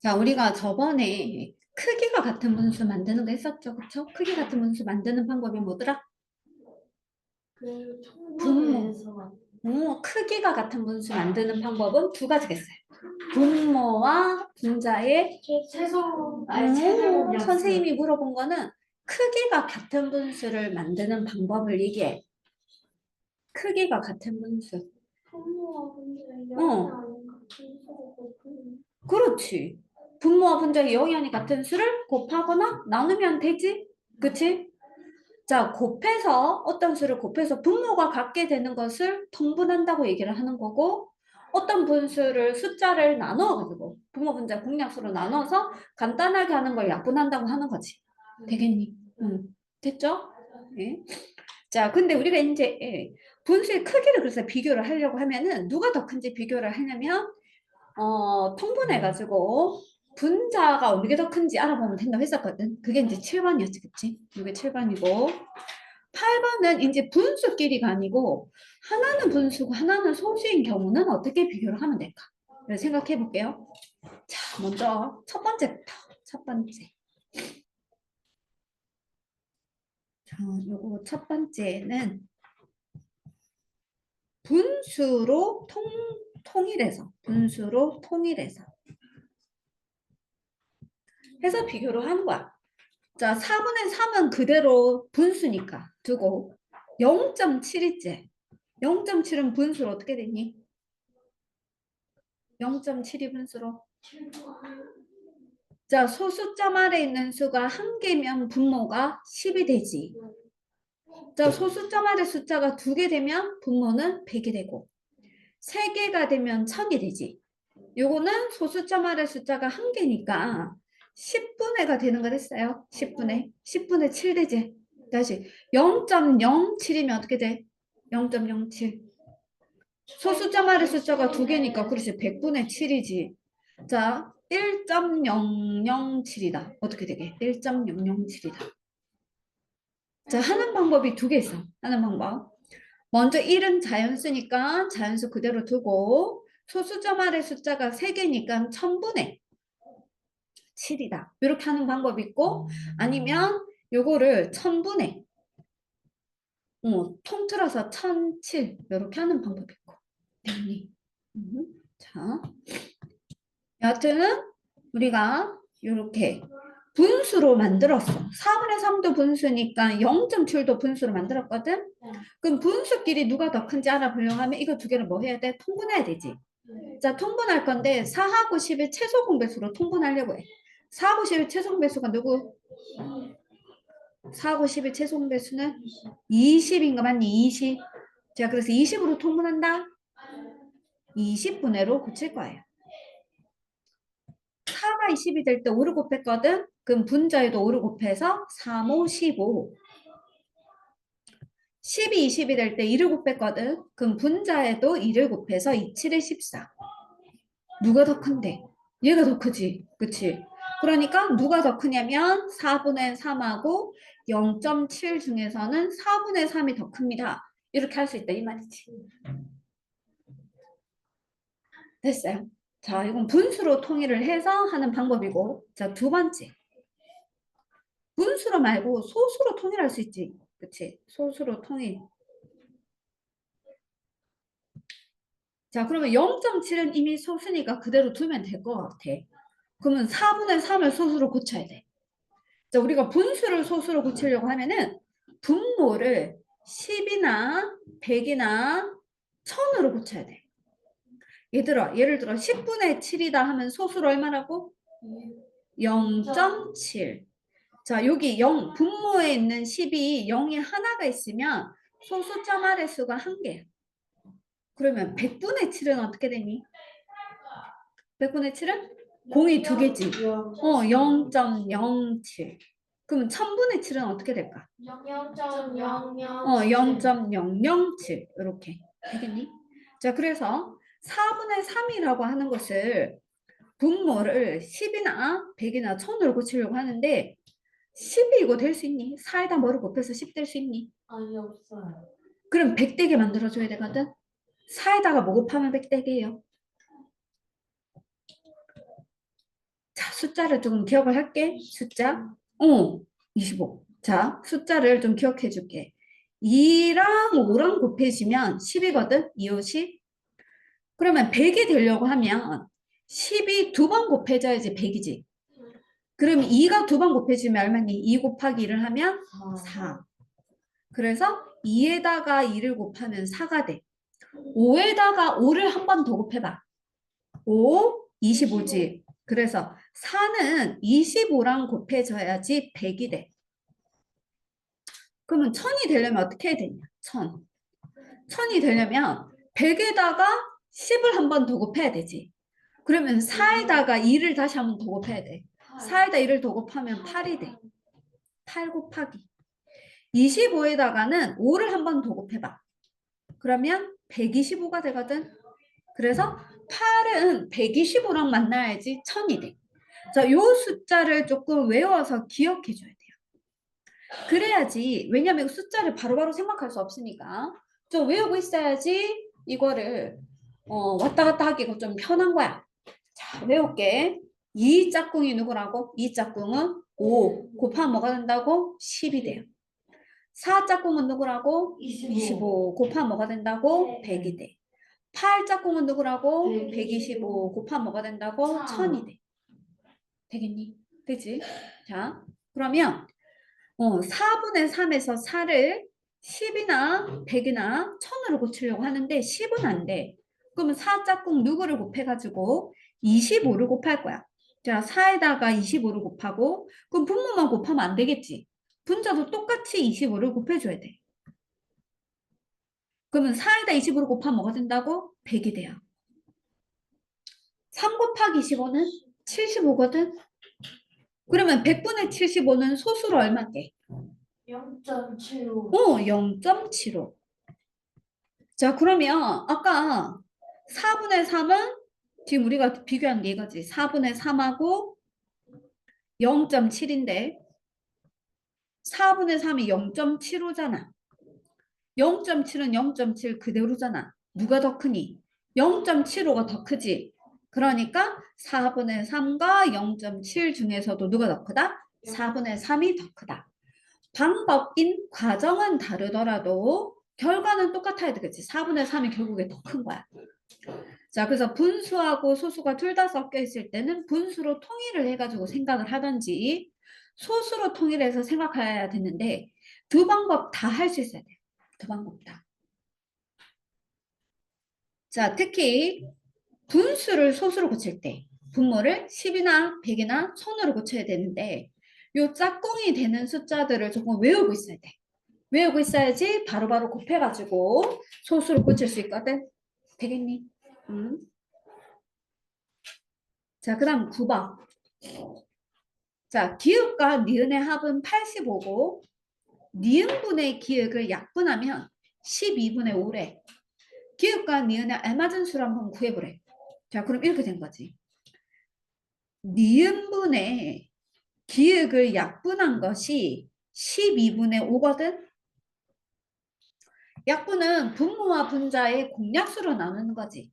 자, 우리가 저번에 크기가 같은 분수 만드는 거 했었죠, 그쵸? 크기 같은 분수 만드는 방법이 뭐더라? 그 분모. 통분해서 크기가 같은 분수 만드는 방법은 두 가지가 있어요. 분모와 분자의 최소 아니 최대곱이었어요. 선생님이 물어본 거는 크기가 같은 분수를 만드는 방법을 얘기해. 크기가 같은 분수. 분모와 분자의 어. 영이 아닌가 분수고 그렇지. 분모와 분자의 영향이 같은 수를 곱하거나 나누면 되지. 그치? 자, 곱해서 어떤 수를 곱해서 분모가 같게 되는 것을 통분한다고 얘기를 하는 거고 어떤 분수를 숫자를 나눠가지고 분모 분자 공약수로 나눠서 간단하게 하는 걸 약분한다고 하는 거지. 되겠니? 응. 됐죠? 예. 자, 근데 우리가 이제 분수의 크기를 그래서 비교를 하려고 하면은 누가 더 큰지 비교를 하냐면 통분해가지고 분자가 어느 게 더 큰지 알아보면 된다고 했었거든. 그게 이제 7번이었지, 그치? 이게 7번이고 8번은 이제 분수끼리가 아니고 하나는 분수고 하나는 소수인 경우는 어떻게 비교를 하면 될까? 생각해 볼게요. 자, 먼저 첫 번째부터. 첫 번째. 자, 요거 첫 번째는 분수로 분수로 통일해서 해서 비교를 하는 거야. 자, 4분의 3은 그대로 분수니까 두고 0.7이지. 0.7은 분수로 어떻게 되니? 0.7이 분수로. 자, 소수점 아래 있는 수가 한 개면 분모가 10이 되지. 자, 소수점 아래 숫자가 두 개 되면 분모는 100이 되고 3개가 되면 1000이 되지. 요거는 소수점 아래 숫자가 한 개니까 10분의가 되는 거 됐어요. 10분의. 10분의 7 되지. 다시 0.07이면 어떻게 돼? 0.07. 소수점 아래 숫자가 두 개니까 그렇지. 100분의 7이지. 자, 1.007이다. 어떻게 되게? 1.007이다. 자, 하는 방법이 두 개 있어. 하는 방법. 먼저 1은 자연수니까 자연수 그대로 두고 소수점 아래 숫자가 3개니까 1000분의 7이다. 이렇게 하는 방법이 있고 아니면 요거를 1000분의 통틀어서 1007 이렇게 하는 방법이 있고. 됐니? 자, 여하튼 우리가 이렇게 분수로 만들었어. 4분의 3도 분수니까 0.7도 분수로 만들었거든? 그럼 분수끼리 누가 더 큰지 알아보려고 하면 이거 두 개를 뭐 해야 돼? 통분해야 되지. 자, 통분할 건데 4하고 10의 최소 공배수로 통분하려고 해. 4하고 10의 최소 공배수가 누구? 4하고 10의 최소 공배수는 20인 거 맞니? 20. 자, 그래서 20으로 통분한다? 20분의로 고칠 거예요. 4가 20이 될 때 5를 곱했거든? 그럼 분자에도 5를 곱해서 3, 5, 15. 10이 20이 될 때 2를 곱했거든? 그럼 분자에도 2를 곱해서 2, 7에 14. 누가 더 큰데? 얘가 더 크지. 그치? 그러니까 누가 더 크냐면 4분의 3하고 0.7 중에서는 4분의 3이 더 큽니다. 이렇게 할 수 있다 이 말이지. 됐어요. 자, 이건 분수로 통일을 해서 하는 방법이고 자, 두 번째. 분수로 말고 소수로 통일할 수 있지. 그치? 소수로 통일. 자, 그러면 0.7은 이미 소수니까 그대로 두면 될 것 같아. 그러면 4분의 3을 소수로 고쳐야 돼. 자, 우리가 분수를 소수로 고치려고 하면은 분모를 10이나 100이나 1000으로 고쳐야 돼. 얘들아, 예를 들어 10분의 7이다 하면 소수로 얼마라고? 0.7. 자, 여기 0, 분모에 있는 10이 0이 하나가 있으면 소수점 아래 수가 한 개야. 그러면 100분의 7은 어떻게 되니? 100분의 7은? 공이 두 개지. 0.07. 그러면 1000분의 7은 어떻게 될까? 0.007. 이렇게. 되겠니? 자, 그래서 4분의 3이라고 하는 것을 분모를 10이나 100이나 1000으로 고치려고 하는데 10이 이거 될 수 있니? 4에다 뭐를 곱해서 10 될 수 있니? 아니 없어요. 그럼 100 되게 만들어줘야 되거든? 4에다가 뭐 곱하면 100 되게요? 숫자를 좀 기억을 할게. 숫자. 25. 자, 숫자를 좀 기억해 줄게. 2랑 5랑 곱해지면 10이거든. 2, 5, 10. 그러면 100이 되려고 하면 10이 두 번 곱해져야지 100이지. 그럼 2가 두 번 곱해지면 얼마니? 2 곱하기 1을 하면 4. 그래서 2에다가 2를 곱하면 4가 돼. 5에다가 5를 한 번 더 곱해봐. 5, 25지. 그래서 4는 25랑 곱해져야지 100이 돼. 그러면 1000이 되려면 어떻게 해야 되냐? 1000. 1000이 되려면 100에다가 10을 한 번 더 곱해야 되지. 그러면 4에다가 2를 다시 한 번 더 곱해야 돼. 4에다 2를 더 곱하면 8이 돼. 8 곱하기. 25에다가는 5를 한 번 더 곱해봐. 그러면 125가 되거든. 그래서 8은 125랑 만나야지 1000이 돼. 자, 요 숫자를 조금 외워서 기억해 줘야 돼요. 그래야지, 왜냐면 숫자를 바로바로 생각할 수 없으니까 좀 외우고 있어야지 이거를 왔다 갔다 하기가 좀 편한 거야. 자, 외울게. 이 짝꿍이 누구라고? 이 짝꿍은 5 곱하면 뭐가 된다고? 10이 돼요. 4 짝꿍은 누구라고? 25 곱하면 뭐가 된다고? 100이 돼. 8 짝꿍은 누구라고? 125 곱하면 뭐가 된다고? 1000이 돼. 되겠니? 되지? 자, 그러면 4분의 3에서 4를 10이나 100이나 1000으로 고치려고 하는데 10은 안 돼. 그러면 4 짝꿍 누구를 곱해가지고 25를 곱할 거야. 자, 4에다가 25를 곱하고 그럼 분모만 곱하면 안 되겠지. 분자도 똑같이 25를 곱해줘야 돼. 그러면 4에다 25를 곱하면 뭐가 된다고? 100이 돼요. 3 곱하기 25는 75거든? 그러면 100분의 75는 소수로 얼마게? 0.75. 0.75. 자, 그러면 아까 4분의 3은 지금 우리가 비교한 게 이거지. 4분의 3하고 0.7인데 4분의 3이 0.75잖아. 0.7은 0.7 그대로잖아. 누가 더 크니? 0.75가 더 크지. 그러니까 4분의 3과 0.7 중에서도 누가 더 크다? 4분의 3이 더 크다. 방법인 과정은 다르더라도 결과는 똑같아야 되겠지. 4분의 3이 결국에 더 큰 거야. 자, 그래서 분수하고 소수가 둘 다 섞여 있을 때는 분수로 통일을 해가지고 생각을 하든지 소수로 통일해서 생각해야 되는데 두 방법 다 할 수 있어야 돼요. 두 방법 다. 자, 특히 분수를 소수로 고칠 때 분모를 10이나 100이나 1000으로 고쳐야 되는데 요 짝꿍이 되는 숫자들을 조금 외우고 있어야 돼. 외우고 있어야지 바로바로 곱해가지고 소수로 고칠 수 있거든. 되겠니? 자, 그 다음 9번. 자, 기읍과 니은의 합은 85고 니은분의 기역을 약분하면 12분의 5래. 기읍과 니은의 알맞은 수를 한번 구해보래. 자, 그럼 이렇게 된 거지. 니은분의 기역을 약분한 것이 12분의 5거든. 약분은 분모와 분자의 공약수로 나누는 거지.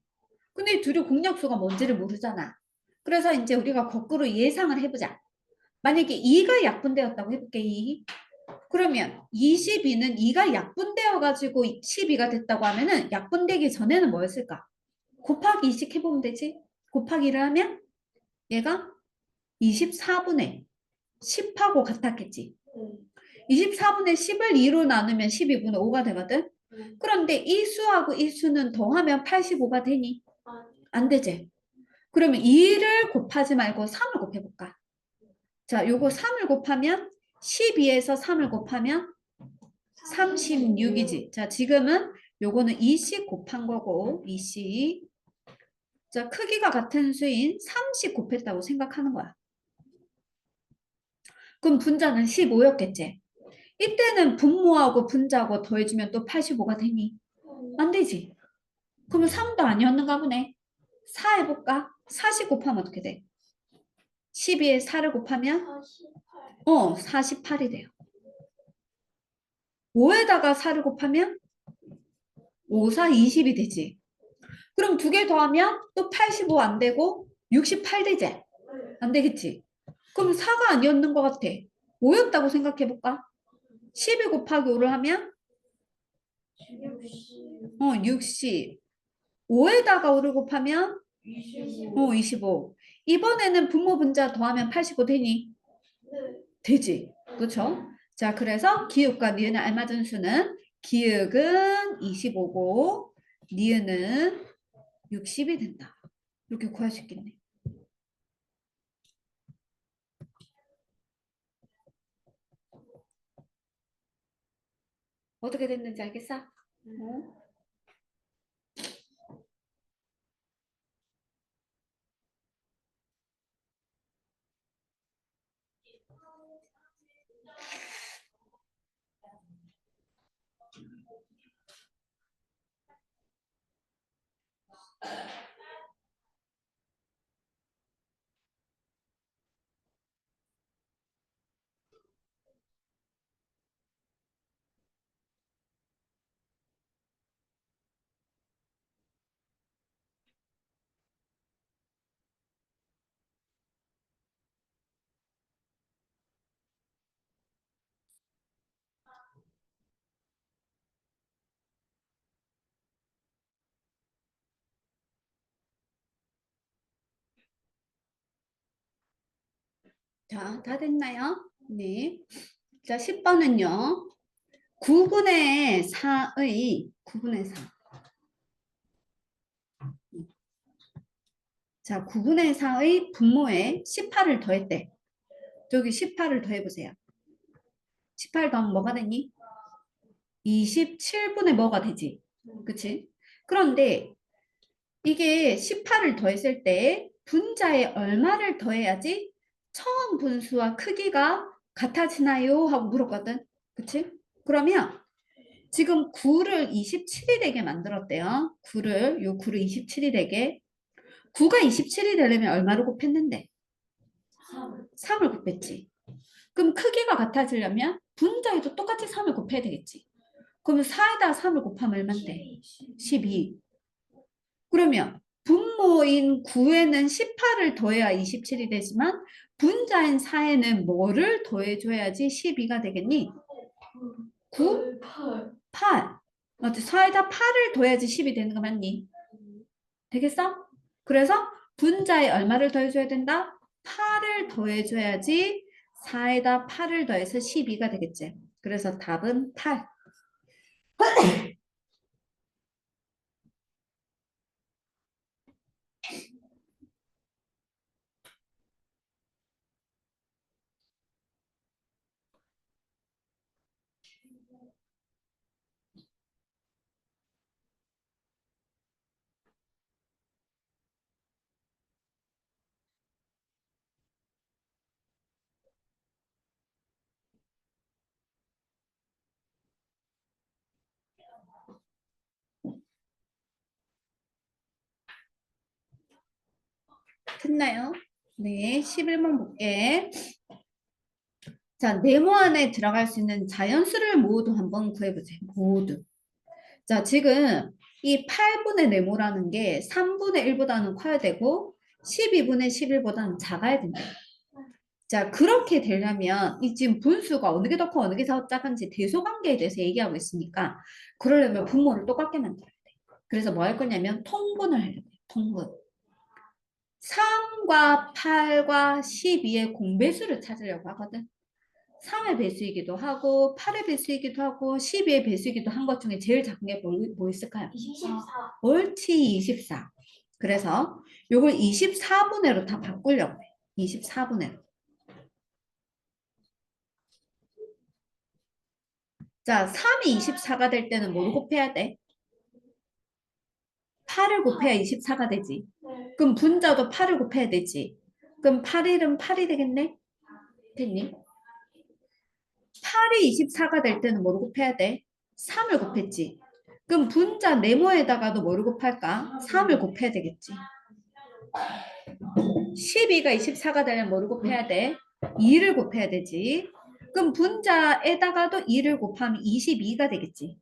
근데 이 둘이 공약수가 뭔지를 모르잖아. 그래서 이제 우리가 거꾸로 예상을 해보자. 만약에 2가 약분되었다고 해볼게. 2. 그러면 22는 2가 약분되어 가지고 12가 됐다고 하면은 약분되기 전에는 뭐였을까? 곱하기 2씩 해보면 되지. 곱하기를 하면 얘가 24분의 10하고 같았겠지. 24분의 10을 2로 나누면 12분의 5가 되거든. 그런데 이 수하고 이 수는 더하면 85가 되니? 안 되지. 그러면 2를 곱하지 말고 3을 곱해볼까? 자, 요거 3을 곱하면 12에서 3을 곱하면 36이지. 자, 지금은 요거는 2씩 곱한 거고 2씩. 자, 크기가 같은 수인 3씩 곱했다고 생각하는 거야. 그럼 분자는 15였겠지. 이때는 분모하고 분자하고 더해주면 또 85가 되니? 안 되지. 그러면 3도 아니었는가 보네. 4 해볼까? 40 곱하면 어떻게 돼? 12에 4를 곱하면 48이 돼요. 5에다가 4를 곱하면 5, 4, 20이 되지. 그럼 두 개 더하면 또 85 안 되고 68 되지. 안 되겠지? 그럼 4가 아니었는 것 같아. 5였다고 생각해 볼까? 12 곱하기 5를 하면 60. 5에다가 5를 곱하면 25. 이번에는 분모 분자 더하면 85 되니? 되지. 그렇죠? 자, 그래서 기읍과 니은에 알맞은 수는 기읍은 25고 니은은 60이 된다. 이렇게 구할 수 있겠네. 어떻게 됐는지 알겠어? 어? 자, 다 됐나요? 네. 자, 10번은요. 9분의 4의 9분의 4. 자, 9분의 4의 분모에 18을 더했대. 저기 18을 더해보세요. 18 더하면 뭐가 되니? 27분의 뭐가 되지? 그치? 그런데 이게 18을 더했을 때 분자에 얼마를 더해야지 처음 분수와 크기가 같아지나요? 하고 물었거든. 그치? 그러면 지금 9를 27이 되게 만들었대요. 9를 27이 되게. 9가 27이 되려면 얼마를 곱했는데? 3을 곱했지. 그럼 크기가 같아지려면 분자에도 똑같이 3을 곱해야 되겠지. 그러면 4에다 3을 곱하면 얼만데? 12. 그러면 분모인 9에는 18을 더해야 27이 되지만 분자인 4에는 뭐를 더해줘야지 12가 되겠니? 9? 8. 맞지? 4에다 8을 더해야지 10이 되는 거 맞니? 되겠어? 그래서 분자에 얼마를 더해줘야 된다? 8을 더해줘야지 4에다 8을 더해서 12가 되겠지. 그래서 답은 8. 됐나요? 네, 11번 볼게. 자, 네모 안에 들어갈 수 있는 자연수를 모두 한번 구해보세요. 모두. 자, 지금 이 8분의 네모라는 게 3분의 1보다는 커야 되고 12분의 11보다는 작아야 된다. 자, 그렇게 되려면 이 지금 분수가 어느 게 더 커, 어느 게 더 작은지 대소관계에 대해서 얘기하고 있으니까 그러려면 분모를 똑같게 만들어야 돼. 그래서 뭐 할 거냐면 통분을 하려고 해. 통분. 3과 8과 12의 공배수를 찾으려고 하거든. 3의 배수이기도 하고 8의 배수이기도 하고 12의 배수이기도 한 것 중에 제일 작은 게 뭐 있을까요? 24. 옳지 24. 그래서 요걸 24분의로 다 바꾸려고 해. 24분의로. 자, 3이 24가 될 때는 뭐를 곱해야 돼? 8을 곱해야 24가 되지. 네. 그럼 분자도 8을 곱해야 되지. 그럼 8일은 8이 되겠네? 됐니? 8이 24가 될 때는 뭐를 곱해야 돼? 3을 곱했지. 그럼 분자 네모에다가도 뭐를 곱할까? 3을 곱해야 되겠지. 12가 24가 되려면 뭐를 곱해야 돼? 2를 곱해야 되지. 그럼 분자에다가도 2를 곱하면 22가 되겠지.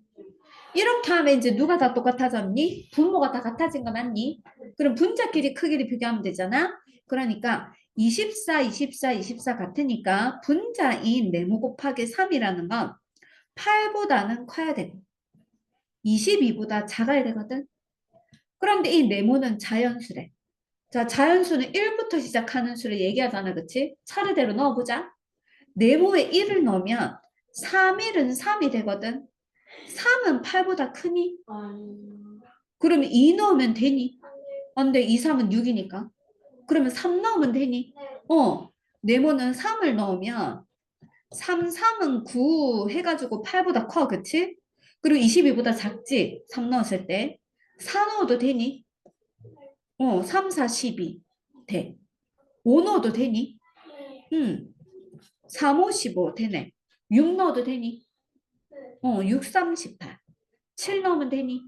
이렇게 하면 이제 누가 다 똑같아졌니? 분모가 다 같아진 거 맞니? 그럼 분자끼리 크기를 비교하면 되잖아. 그러니까 24, 24, 24 같으니까 분자인 네모 곱하기 3이라는 건 8보다는 커야 되고 22보다 작아야 되거든. 그런데 이 네모는 자연수래. 자, 자연수는 1부터 시작하는 수를 얘기하잖아. 그치? 차례대로 넣어보자. 네모에 1을 넣으면 3일은 3이 되거든. 3은 8보다 크니? 아니. 그러면 2 넣으면 되니? 안 돼. 2, 3은 6이니까. 그러면 3 넣으면 되니? 네모는 3을 넣으면 3, 3은 9 해가지고 8보다 커. 그치? 그리고 22보다 작지? 3 넣었을 때. 4 넣어도 되니? 3, 4, 12. 돼. 5 넣어도 되니? 응. 3, 5, 15 되네. 6 넣어도 되니? 6, 3, 18. 7 넣으면 되니?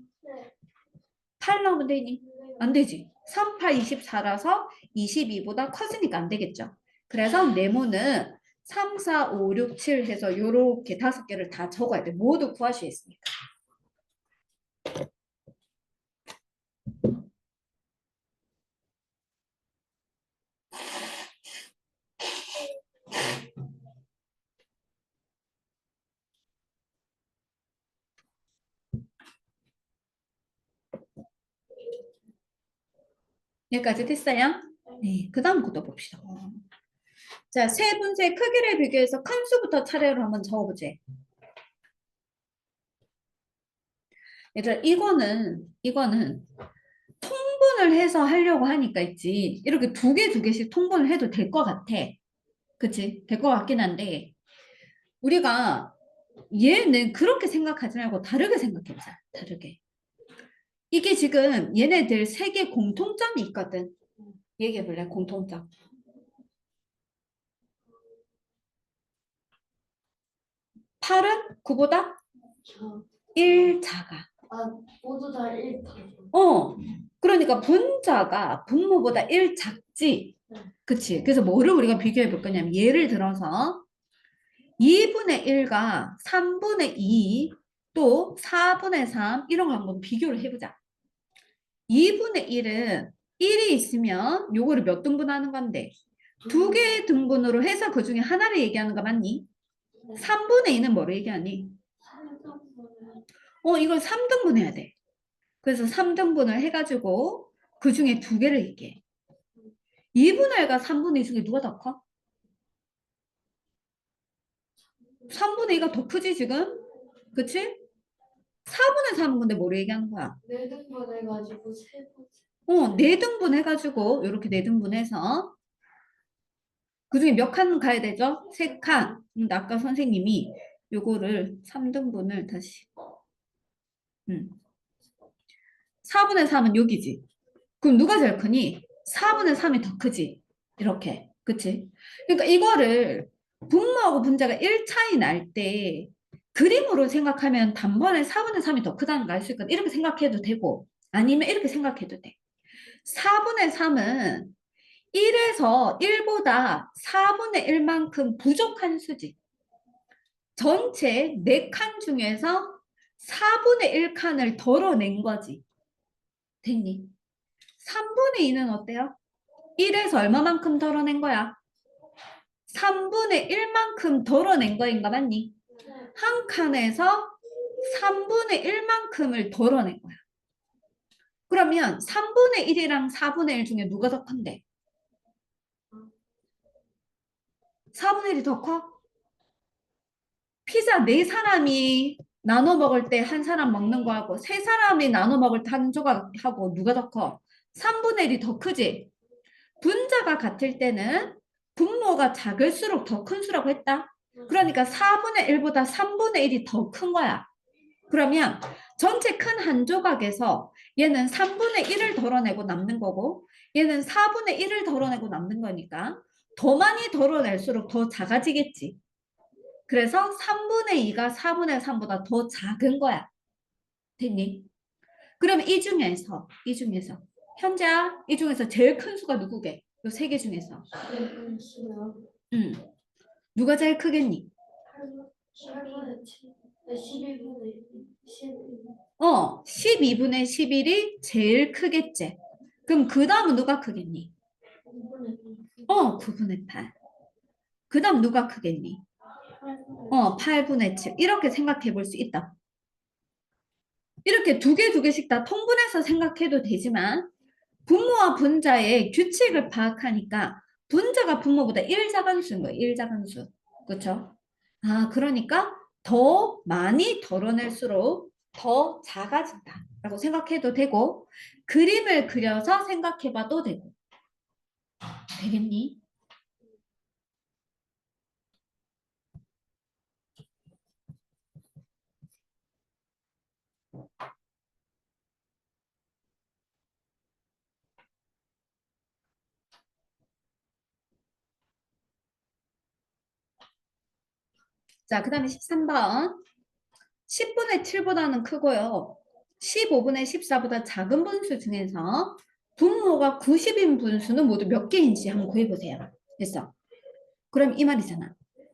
8 넣으면 되니? 안 되지. 3, 8, 24라서 22보다 커지니까 안 되겠죠. 그래서 네모는 3, 4, 5, 6, 7 해서 요렇게 5개를 다 적어야 돼. 모두 구할 수 있으니까. 여기까지 됐어요? 네, 그 다음 것도 봅시다. 자, 세 분수의 크기를 비교해서 큰 수부터 차례로 한번 적어보지. 얘들아, 이거는 통분을 해서 하려고 하니까 있지. 이렇게 두 개, 두 개씩 통분을 해도 될 것 같아. 그치? 될 것 같긴 한데, 우리가 얘는 그렇게 생각하지 말고 다르게 생각해보자. 다르게. 이게 지금 얘네들 세 개 공통점이 있거든. 얘기해볼래? 공통점. 8은 9보다 저. 1 작아. 모두 다 1타. 그러니까 분자가 분모보다 1 작지. 그치? 그래서 뭐를 우리가 비교해 볼 거냐면 예를 들어서 2분의 1과 3분의 2, 또 4분의 3 이런 거 한번 비교를 해보자. 2분의 1은 1이 있으면 요거를 몇 등분하는 건데 두 개의 등분으로 해서 그 중에 하나를 얘기하는 거 맞니? 3분의 2는 뭐를 얘기하니? 이걸 3등분 해야 돼. 그래서 3등분을 해가지고 그 중에 두 개를 얘기해. 2분의 1과 3분의 2 중에 누가 더 커? 3분의 2가 더 크지 지금? 그치? 4분의 3은 근데 뭐를 얘기하는 거야? 네 등분 해가지고 세 번. 4등분 해가지고 이렇게 4등분 해서 그 중에 몇 칸 가야 되죠? 3칸. 근데 아까 선생님이 요거를 3등분을 다시 4분의 3은 여기지. 그럼 누가 제일 크니? 4분의 3이 더 크지. 이렇게. 그치? 그러니까 이거를 분모하고 분자가 1 차이 날 때 그림으로 생각하면 단번에 4분의 3이 더 크다는 걸 알 수 있거든. 이렇게 생각해도 되고 아니면 이렇게 생각해도 돼. 4분의 3은 1에서 1보다 4분의 1만큼 부족한 수지. 전체 4칸 중에서 4분의 1칸을 덜어낸 거지. 됐니? 3분의 2는 어때요? 1에서 얼마만큼 덜어낸 거야? 3분의 1만큼 덜어낸 거인가 맞니? 한 칸에서 3분의 1만큼을 덜어낸 거야. 그러면 3분의 1이랑 4분의 1 중에 누가 더 큰데? 4분의 1이 더 커? 피자 4사람이 나눠 먹을 때 한 사람 먹는 거하고 3사람이 나눠 먹을 때 한 조각하고 누가 더 커? 3분의 1이 더 크지? 분자가 같을 때는 분모가 작을수록 더 큰 수라고 했다. 그러니까 4분의 1보다 3분의 1이 더 큰 거야. 그러면 전체 큰 한 조각에서 얘는 3분의 1을 덜어내고 남는 거고 얘는 4분의 1을 덜어내고 남는 거니까 더 많이 덜어낼수록 더 작아지겠지. 그래서 3분의 2가 4분의 3보다 더 작은 거야. 됐니? 그럼 이 중에서 현재야 이 중에서 제일 큰 수가 누구게? 요 세 개 중에서. 음. 누가 제일 크겠니? 12분의 12. 12분의 11이 제일 크겠지. 그럼 그 다음은 누가 크겠니? 9분의 9분의 8. 그 다음 누가 크겠니? 8분의 7. 이렇게 생각해 볼 수 있다. 이렇게 두 개, 두 개씩 다 통분해서 생각해도 되지만, 분모와 분자의 규칙을 파악하니까, 분자가 분모보다 1자간수인 거예요. 1자간수. 그렇죠? 아, 그러니까 더 많이 덜어낼수록 더 작아진다. 라고 생각해도 되고, 그림을 그려서 생각해 봐도 되고. 되겠니? 자, 그 다음에 13번. 10분의 7보다는 크고요. 15분의 14보다 작은 분수 중에서 분모가 90인 분수는 모두 몇 개인지 한번 구해보세요. 됐어. 그럼 이 말이잖아.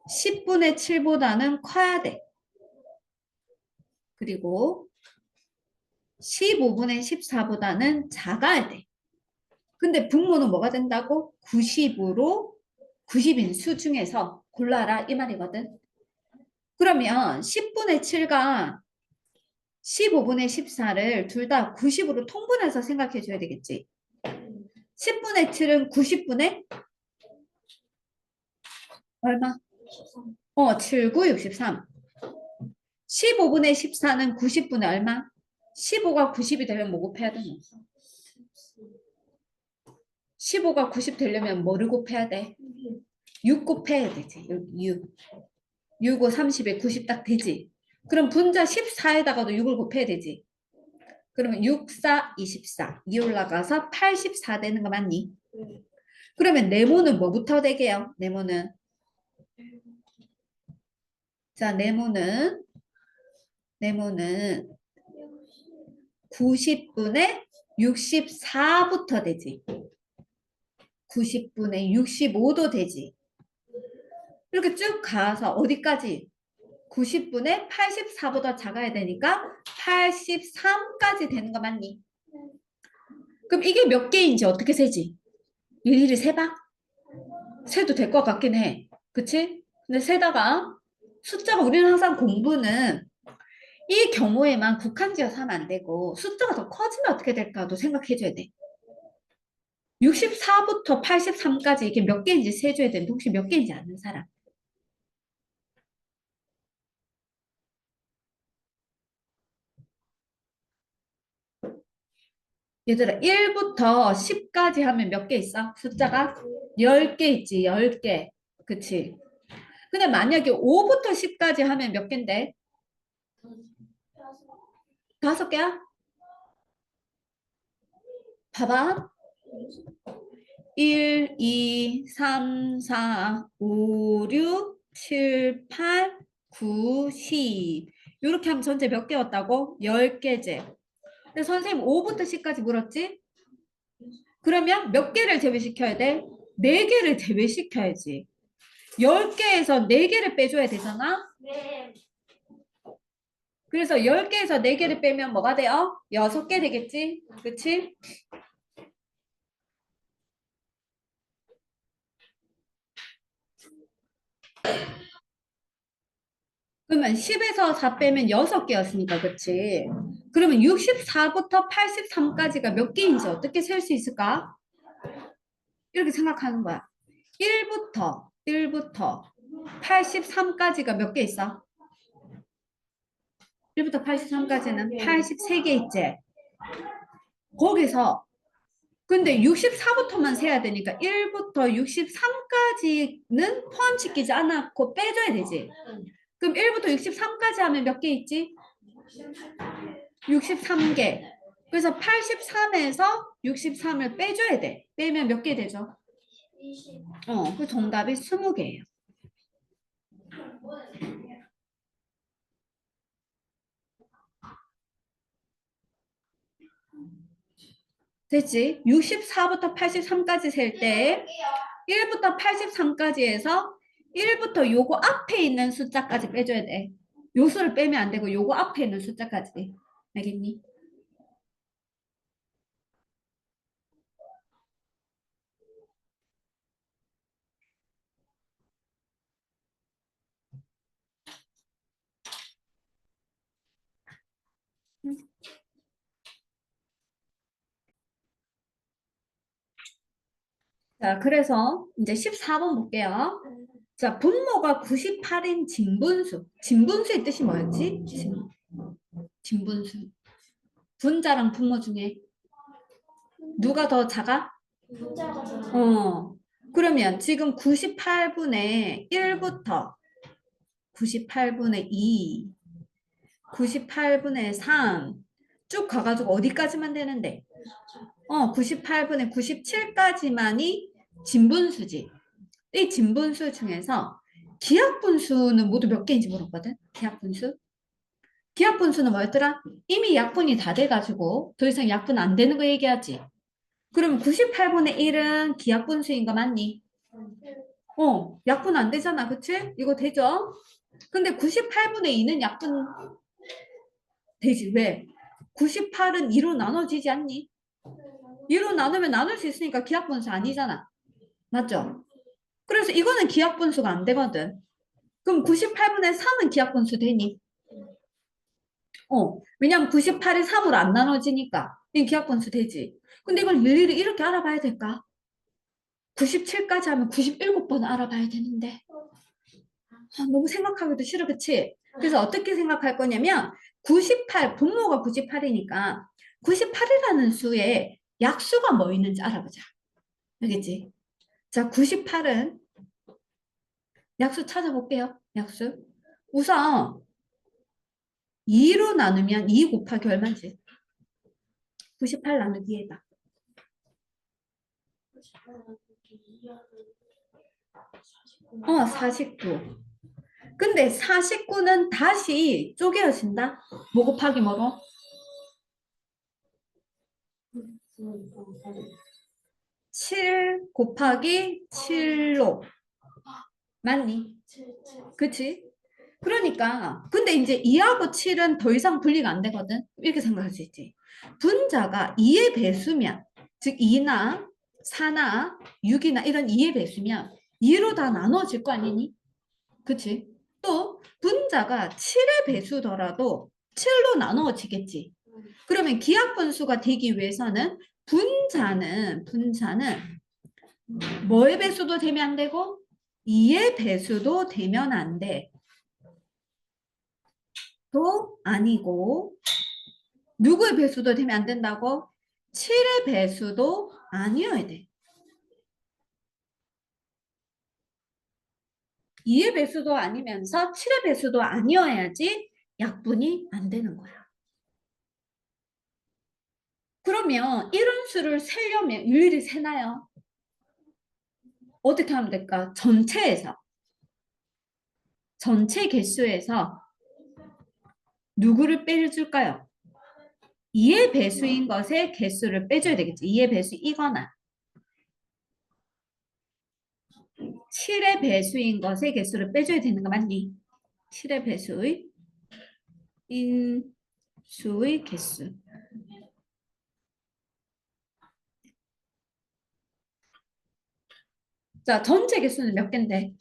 10분의 7보다는 커야 돼. 그리고 15분의 14보다는 작아야 돼. 근데 분모는 뭐가 된다고? 90으로 90인 수 중에서 골라라 이 말이거든. 그러면 10분의 7과 15분의 14를 둘 다 90으로 통분해서 생각해 줘야 되겠지. 10분의 7은 90분의 얼마? 7, 9, 63. 15분의 14는 90분의 얼마? 15가 90이 되면 뭐 곱해야 되노? 15가 90 되려면 뭐를 곱해야 돼? 6 곱해야 되지. 여기 6. 6, 5, 30에 90 딱 되지. 그럼 분자 14에다가도 6을 곱해야 되지. 그러면 6, 4, 24. 2 올라가서 84 되는 거 맞니? 그러면 네모는 뭐부터 되게요? 네모는 자, 네모는 90분의 64부터 되지. 90분의 65도 되지. 이렇게 쭉 가서 어디까지? 90분의 84보다 작아야 되니까 83까지 되는 거 맞니? 그럼 이게 몇 개인지 어떻게 세지? 일일이 세봐? 세도 될 것 같긴 해. 그치? 근데 세다가 숫자가 우리는 항상 공부는 이 경우에만 국한지어서 하면 안 되고 숫자가 더 커지면 어떻게 될까도 생각해줘야 돼. 64부터 83까지 이게 몇 개인지 세줘야 되는데 혹시 몇 개인지 아는 사람? 얘들아 1부터 10까지 하면 몇 개 있어? 숫자가 10개 있지 10개. 그치? 근데 만약에 5부터 10까지 하면 몇 개인데? 5개야? 봐봐. 1, 2, 3, 4, 5, 6, 7, 8, 9, 10. 이렇게 하면 전체 몇 개였다고? 10개제. 근데 선생님 5부터 10까지 물었지? 그러면 몇 개를 제외시켜야 돼? 4개를 제외시켜야지. 10개에서 4개를 빼줘야 되잖아? 네. 그래서 10개에서 4개를 빼면 뭐가 돼요? 6개 되겠지? 그치? 그러면 10에서 4 빼면 6개였으니까, 그치? 그러면 64부터 83까지가 몇 개인지 어떻게 셀 수 있을까? 이렇게 생각하는 거야. 1부터 83까지가 몇 개 있어? 1부터 83까지는 83개 있지? 거기서 근데 64부터만 세야 되니까 1부터 63까지는 포함시키지 않았고 빼줘야 되지. 그럼 1부터 63까지 하면 몇 개 있지? 63개. 그래서 83에서 63을 빼줘야 돼. 빼면 몇 개 되죠? 20. 그 정답이 20개예요. 됐지? 64부터 83까지 셀 때 1부터 83까지 해서 1부터 요거 앞에 있는 숫자까지 빼줘야 돼. 요수를 빼면 안 되고 요거 앞에 있는 숫자까지. 알겠니? 자, 그래서 이제 14번 볼게요. 자, 분모가 98인 진분수. 진분수의 뜻이 뭐였지? 진분수. 분자랑 분모 중에 누가 더 작아? 분자가 더 그러면 지금 98분의 1부터 98분의 2, 98분의 3, 쭉 가가지고 어디까지만 되는데? 98분의 97까지만이 진분수지. 이 진분수 중에서 기하분수는 모두 몇 개인지 물었거든? 기하분수? 기하분수는 뭐였더라? 이미 약분이 다 돼가지고 더 이상 약분 안 되는 거 얘기하지. 그럼 98분의 1은 기하분수인 거 맞니? 약분 안 되잖아. 그치? 이거 되죠? 근데 98분의 2는 약분 되지. 왜? 98은 2로 나눠지지 않니? 2로 나누면 나눌 수 있으니까 기하분수 아니잖아. 맞죠? 그래서 이거는 기하분수가 안 되거든. 그럼 98분의 3은 기하분수 되니? 왜냐면 98이 3으로 안 나눠지니까. 이 기하분수 되지. 근데 이걸 일일이 이렇게 알아봐야 될까? 97까지 하면 97번 알아봐야 되는데. 너무 생각하기도 싫어, 그치? 그래서 어떻게 생각할 거냐면, 98, 분모가 98이니까, 98이라는 수에 약수가 뭐 있는지 알아보자. 알겠지? 자, 98은 약수 찾아볼게요. 약수. 우선, 2로 나누면 2 곱하기 얼마인지. 98 나누기 해봐. 49. 근데 49는 다시 쪼개어진다. 뭐 곱하기 뭐로? 7 곱하기 7로. 맞니? 그치? 그러니까 근데 이제 2하고 7은 더 이상 분리가 안 되거든. 이렇게 생각할 수 있지. 분자가 2의 배수면 즉 2나 4나 6이나 이런 2의 배수면 2로 다 나눠질 거 아니니? 그치? 또 분자가 7의 배수더라도 7로 나누어지겠지. 그러면 기하분수가 되기 위해서는 분자는 뭐의 배수도 되면 안 되고 2의 배수도 되면 안 돼. 도 아니고 누구의 배수도 되면 안 된다고? 7의 배수도 아니어야 돼. 2의 배수도 아니면서 7의 배수도 아니어야지 약분이 안 되는 거야. 그러면 이런 수를 세려면 일일이 세나요? 어떻게 하면 될까? 전체 개수에서 누구를 빼줄까요? 2의 배수인 것의 개수를 빼줘야 되겠지. 2의 배수이거나 7의 배수인 것의 개수를 빼줘야 되는 거 맞니? 7의 배수의 인수의 개수. 자, 전체 개수는 몇 개인데?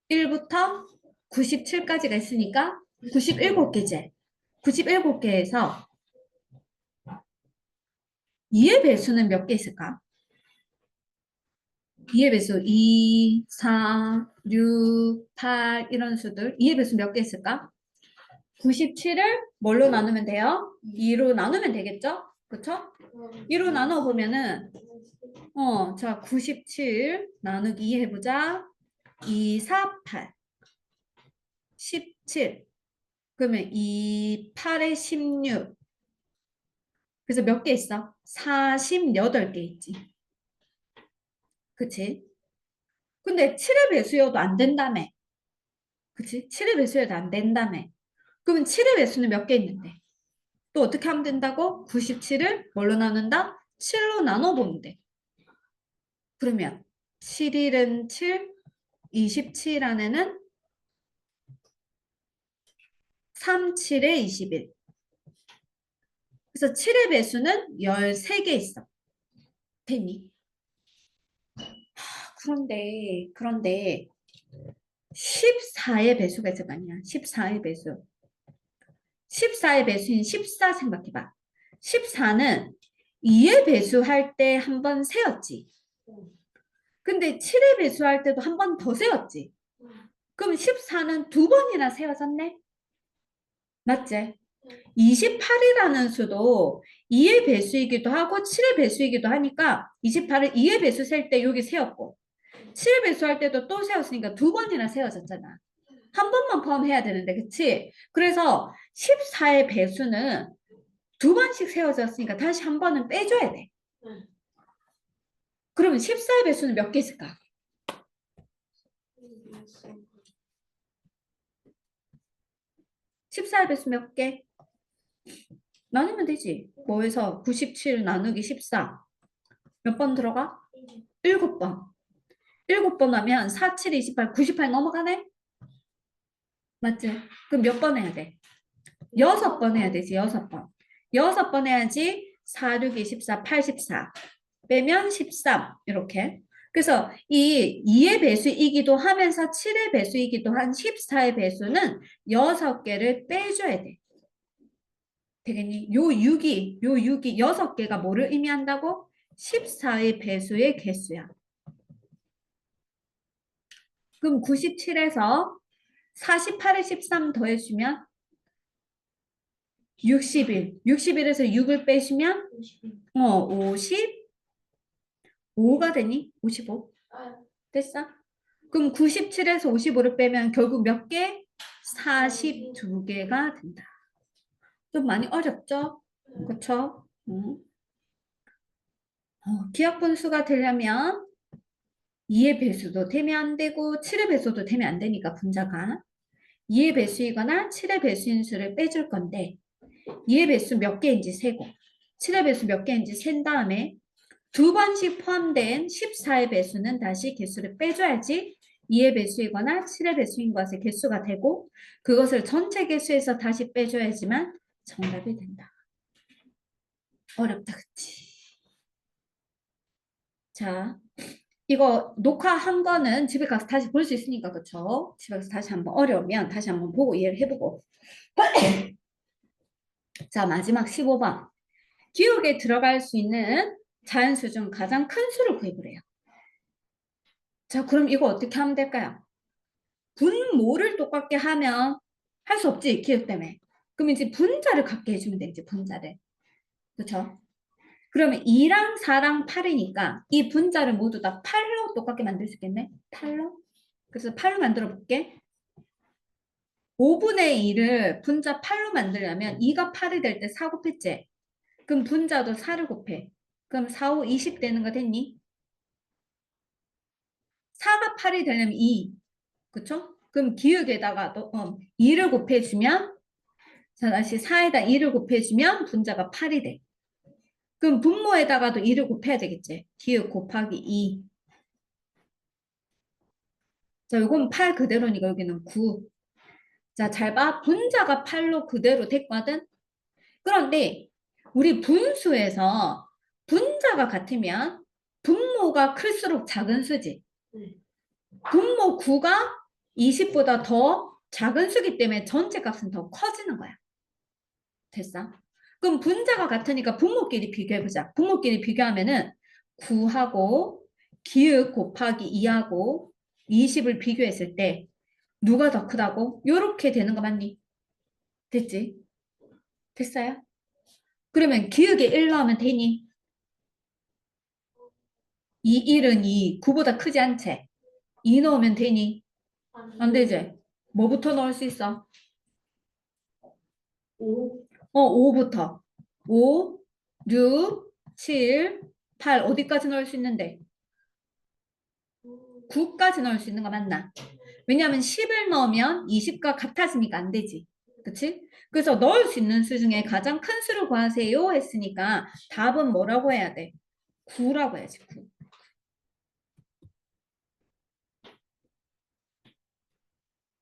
1부터 97까지가 있으니까 97개제. 97개에서 2의 배수는 몇 개 있을까? 2의 배수 2, 4, 6, 8 이런 수들 2의 배수 몇 개 있을까? 97을 뭘로 나누면 돼요? 2로 나누면 되겠죠? 그쵸? 2로 나눠보면은 자 97 나누기 2 해보자. 2, 4, 8 17 그러면 2, 8에 16 그래서 몇 개 있어? 48개 있지. 그치? 근데 7의 배수여도 안 된다며. 그치? 7의 배수여도 안 된다며. 그러면 7의 배수는 몇 개 있는데? 또 어떻게 하면 된다고? 97을 뭘로 나눈다? 7로 나눠보면 돼. 그러면 7일은 7, 27 안에는 3, 7에 21. 그래서 7의 배수는 13개 있어. 됐니? 그런데 14의 배수가 있을 거 아니야. 14의 배수. 14의 배수인 14 생각해봐. 14는 2의 배수할 때 한 번 세었지. 근데 7의 배수할 때도 한 번 더 세웠지. 그럼 14는 두 번이나 세워졌네? 맞지? 28이라는 수도 2의 배수이기도 하고 7의 배수이기도 하니까 28을 2의 배수 셀 때 여기 세웠고 7의 배수할 때도 또 세웠으니까 두 번이나 세워졌잖아. 한 번만 포함해야 되는데, 그치? 그래서 14의 배수는 두 번씩 세워졌으니까 다시 한 번은 빼줘야 돼. 그러면 14의 배수는 몇 개 있을까? 14의 배수 몇 개? 나누면 되지. 뭐해서 97 나누기 14. 몇 번 들어가? 7번. 7번 하면 4, 7, 28, 98 넘어가네? 맞지? 그럼 몇 번 해야 돼? 6번 해야 되지, 6번. 6번 해야지 4, 6, 24, 84. 빼면 13. 이렇게. 그래서 이 2의 배수이기도 하면서 7의 배수이기도 한 14의 배수는 6개를 빼줘야 돼. 되겠니? 요 6이 6개가 뭐를 의미한다고? 14의 배수의 개수야. 그럼 97에서 48에 13 더해주면 61. 61에서 6을 빼시면 55가 되니? 55. 됐어? 그럼 97에서 55를 빼면 결국 몇 개? 42개가 된다. 좀 많이 어렵죠? 그쵸? 기억 분수가 되려면 2의 배수도 되면 안 되고 7의 배수도 되면 안 되니까 분자가 2의 배수이거나 7의 배수인 수를 빼줄 건데 2의 배수 몇 개인지 세고 7의 배수 몇 개인지 센 다음에 두 번씩 포함된 14의 배수는 다시 개수를 빼줘야지 2의 배수이거나 7의 배수인 것의 개수가 되고 그것을 전체 개수에서 다시 빼줘야지만 정답이 된다. 어렵다, 그치? 자, 이거 녹화한 거는 집에 가서 다시 볼 수 있으니까, 그쵸? 집에 가서 다시 한번 어려우면 다시 한번 보고 이해를 해보고. 자, 마지막 15번. 기억에 들어갈 수 있는 자연수 중 가장 큰 수를 구해보래요. 자, 그럼 이거 어떻게 하면 될까요? 분모를 똑같게 하면 할 수 없지, 기억 때문에. 그럼 이제 분자를 갖게 해주면 되지, 분자를. 그쵸? 그러면 2랑 4랑 8이니까 이 분자를 모두 다 8로 똑같게 만들 수 있겠네? 8로? 그래서 8로 만들어 볼게. 5분의 2를 분자 8로 만들려면 2가 8이 될 때 4 곱했지? 그럼 분자도 4를 곱해. 그럼 4, 5, 20 되는 거 됐니? 4가 8이 되려면 2. 그쵸? 그럼 기억에다가 2를 곱해주면 자, 다시 4에다 2를 곱해주면 분자가 8이 돼. 그럼 분모에다가도 2를 곱해야 되겠지? 기억 곱하기 2. 자, 이건 8 그대로니까 여기는 9. 자, 잘 봐. 분자가 8로 그대로 됐거든? 그런데 우리 분수에서 분자가 같으면 분모가 클수록 작은 수지. 분모 9가 20보다 더 작은 수기 때문에 전체 값은 더 커지는 거야. 됐어? 그럼 분자가 같으니까 분모끼리 비교해보자. 분모끼리 비교하면은 9하고 기억 곱하기 2하고 20을 비교했을 때 누가 더 크다고? 요렇게 되는 거 맞니? 됐지? 됐어요? 그러면 기억에 1 넣으면 되니? 2, 1은 2, 9보다 크지 않지? 2 넣으면 되니? 안 되지? 뭐부터 넣을 수 있어? 5. 5부터. 5, 6, 7, 8 어디까지 넣을 수 있는데? 9까지 넣을 수 있는 거 맞나? 왜냐하면 10을 넣으면 20과 같아지니까 안 되지. 그치? 그래서 넣을 수 있는 수 중에 가장 큰 수를 구하세요 했으니까 답은 뭐라고 해야 돼? 9라고 해야지. 9.